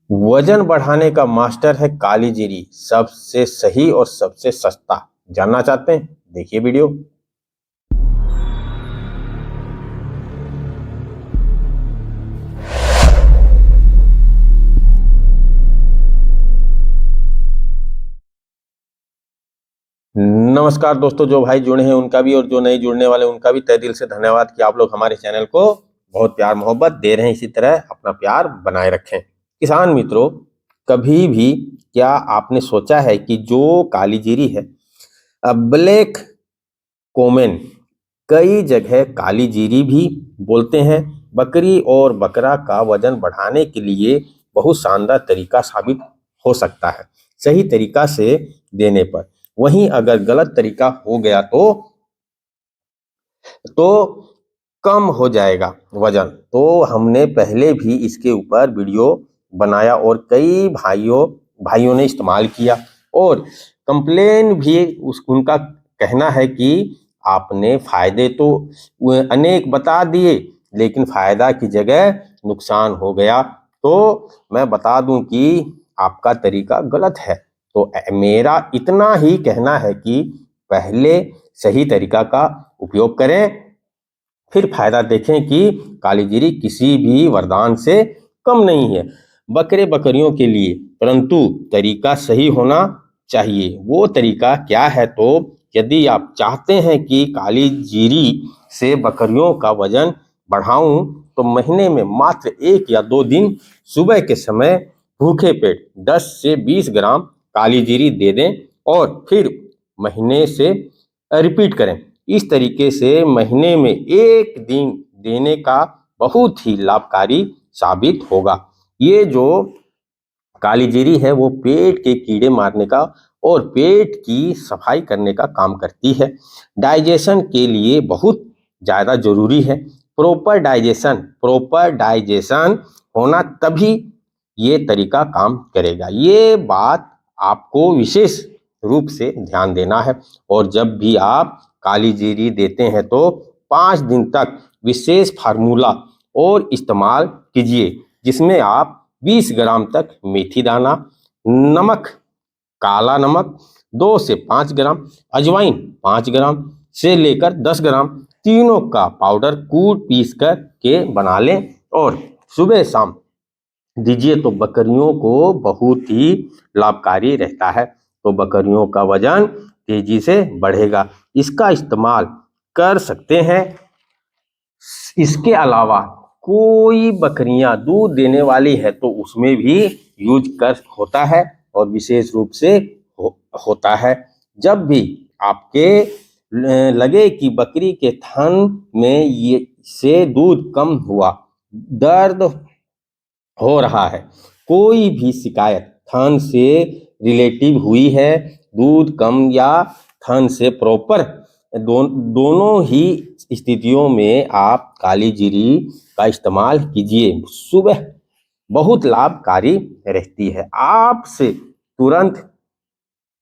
वजन बढ़ाने का मास्टर है काली जीरी, सबसे सही और सबसे सस्ता। जानना चाहते हैं? देखिए वीडियो। नमस्कार दोस्तों, जो भाई जुड़े हैं उनका भी और जो नहीं जुड़ने वाले उनका भी तहे दिल से धन्यवाद कि आप लोग हमारे चैनल को बहुत प्यार मोहब्बत दे रहे हैं। इसी तरह अपना प्यार बनाए रखें। किसान मित्रों, कभी भी क्या आपने सोचा है कि जो काली जीरी है, ब्लैक कोमेन, कई जगह काली जीरी भी बोलते हैं, बकरी और बकरा का वजन बढ़ाने के लिए बहुत शानदार तरीका साबित हो सकता है सही तरीका से देने पर। वहीं अगर गलत तरीका हो गया तो कम हो जाएगा वजन। तो हमने पहले भी इसके ऊपर वीडियो बनाया और कई भाइयों ने इस्तेमाल किया और कंप्लेन भी उनका कहना है कि आपने फायदे तो अनेक बता दिए, लेकिन फायदा की जगह नुकसान हो गया। तो मैं बता दूं कि आपका तरीका गलत है। तो मेरा इतना ही कहना है कि पहले सही तरीका का उपयोग करें, फिर फायदा देखें कि काली जीरी किसी भी वरदान से कम नहीं है बकरे बकरियों के लिए, परंतु तरीका सही होना चाहिए। वो तरीका क्या है? तो यदि आप चाहते हैं कि काली जीरी से बकरियों का वजन बढ़ाऊं, तो महीने में मात्र 1 या 2 दिन सुबह के समय भूखे पेट 10 से 20 ग्राम काली जीरी दे दें और फिर महीने से रिपीट करें। इस तरीके से महीने में 1 दिन देने का बहुत ही लाभकारी साबित होगा। ये जो काली जीरी है वो पेट के कीड़े मारने का और पेट की सफाई करने का काम करती है। डाइजेशन के लिए बहुत ज़्यादा जरूरी है। प्रॉपर डाइजेशन होना, तभी ये तरीका काम करेगा। ये बात आपको विशेष रूप से ध्यान देना है। और जब भी आप काली जीरी देते हैं तो 5 दिन तक विशेष फार्मूला और इस्तेमाल कीजिए, जिसमें आप 20 ग्राम तक मेथी दाना, नमक, काला नमक 2 से 5 ग्राम, अजवाइन 5 ग्राम से लेकर 10 ग्राम, तीनों का पाउडर कूट पीस कर के बना लें और सुबह शाम दीजिए तो बकरियों को बहुत ही लाभकारी रहता है। तो बकरियों का वजन तेजी से बढ़ेगा। इसका इस्तेमाल कर सकते हैं। इसके अलावा कोई बकरियां दूध देने वाली है तो उसमें भी यूज कर होता है और विशेष रूप से होता है। जब भी आपके लगे कि बकरी के थन में ये से दूध कम हुआ, दर्द हो रहा है, कोई भी शिकायत थन से रिलेटिव हुई है, दूध कम या थन से प्रॉपर, दोनों ही स्थितियों में आप काली जीरी का इस्तेमाल कीजिए। सुबह बहुत लाभकारी रहती है। आपसे तुरंत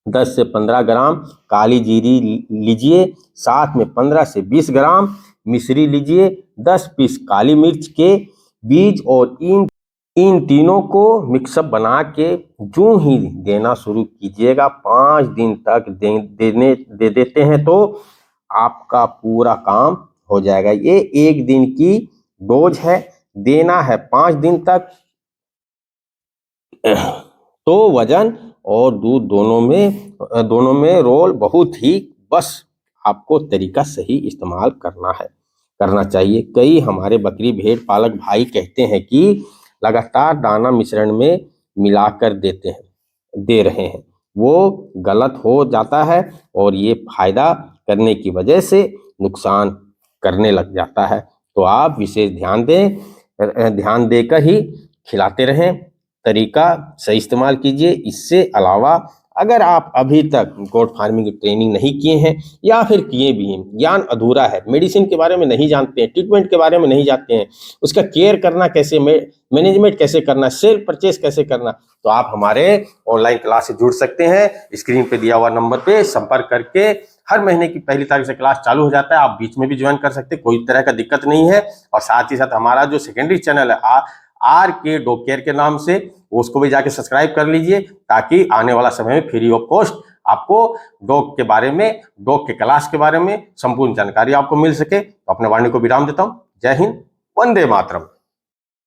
10 से 15 ग्राम काली जीरी लीजिए, साथ में 15 से 20 ग्राम मिश्री लीजिए, 10 पीस काली मिर्च के बीज और इन तीनों को मिक्सअप बना के यूं ही देना शुरू कीजिएगा। 5 दिन तक दे देते हैं तो आपका पूरा काम हो जाएगा। ये 1 दिन की डोज है, देना है 5 दिन तक। तो वजन और दूध दोनों में रोल बहुत ही, बस आपको तरीका सही इस्तेमाल करना चाहिए। कई हमारे बकरी भेड़ पालक भाई कहते हैं कि लगातार दाना मिश्रण में मिलाकर दे रहे हैं, वो गलत हो जाता है और ये फायदा करने की वजह से नुकसान करने लग जाता है। तो आप विशेष ध्यान देकर ही खिलाते रहें, तरीका सही इस्तेमाल कीजिए। इससे अलावा अगर आप अभी तक गोट फार्मिंग की ट्रेनिंग नहीं किए हैं या फिर किए भी हैं, ज्ञान अधूरा है, मेडिसिन के बारे में नहीं जानते हैं, ट्रीटमेंट के बारे में नहीं जानते हैं, उसका केयर करना कैसे, मैनेजमेंट कैसे करना, सेल परचेस कैसे करना, तो आप हमारे ऑनलाइन क्लास से जुड़ सकते हैं। स्क्रीन पे दिया हुआ नंबर पे संपर्क करके हर महीने की 1 तारीख से क्लास चालू हो जाता है। आप बीच में भी ज्वाइन कर सकते हैं, कोई तरह का दिक्कत नहीं है। और साथ ही साथ हमारा जो सेकेंडरी चैनल है आर के डॉग केयर के नाम से, उसको भी जाके सब्सक्राइब कर लीजिए, ताकि आने वाला समय में फ्री ऑफ कॉस्ट आपको डॉग के बारे में, डॉग के क्लास के बारे में संपूर्ण जानकारी आपको मिल सके। तो अपने वाणी को विराम देता हूं। जय हिंद, वंदे मातरम।